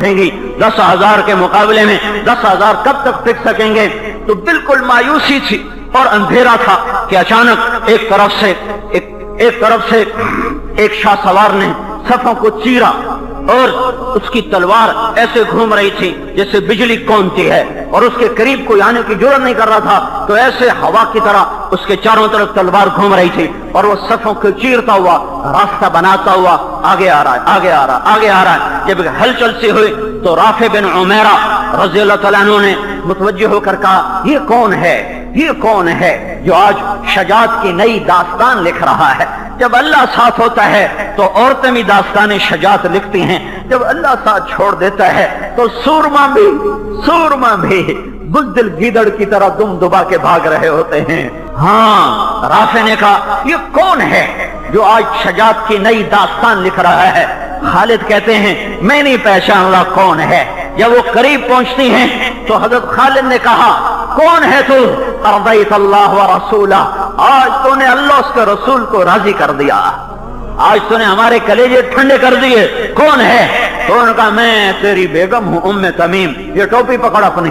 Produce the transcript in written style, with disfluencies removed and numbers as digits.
10,000 के मुकाबले में 10,000 कब तक टिक सकेंगे। तो बिल्कुल मायूसी थी और अंधेरा था कि अचानक एक तरफ से एक शाह सवार ने सफों को चीरा और उसकी तलवार ऐसे घूम रही थी जैसे बिजली कौनती है, और उसके करीब कोई आने की जरूरत नहीं कर रहा था। तो ऐसे हवा की तरह उसके चारों तरफ तलवार घूम रही थी और वो सफों को चीरता हुआ रास्ता बनाता हुआ आगे आ रहा है। जब हलचल सी हुई तो राफे बिन उमैरा रज़ियल्लाहु तआला अन्हु ने मुतवज्जह होकर कहा, ये कौन है जो आज शजाअत की नई दास्तान लिख रहा है। जब अल्लाह साथ होता है तो औरतें भी दास्तान शजाअत लिखती हैं, जब अल्लाह साथ छोड़ देता है तो सूरमा भी बुज़दिल गीदड़ की तरह दुम दुबा के भाग रहे होते हैं। हाँ, राफे ने कहा, ये कौन है जो आज शजाअत की नई दास्तान लिख रहा है। खालिद कहते हैं, मैं नहीं पहचान रहा कौन है। जब वो करीब पहुंचती हैं तो हजरत खालिद ने कहा, कौन है तू? अर्दैत अल्लाह व रसूला, आज तूने अल्लाह उसके रसूल को राजी कर दिया, आज तूने हमारे कलेजे ठंडे कर दिए। कौन है? तो उन्होंने कहा, मैं तेरी बेगम हूं उम्मे तमीम। ये टोपी पकड़ अपनी।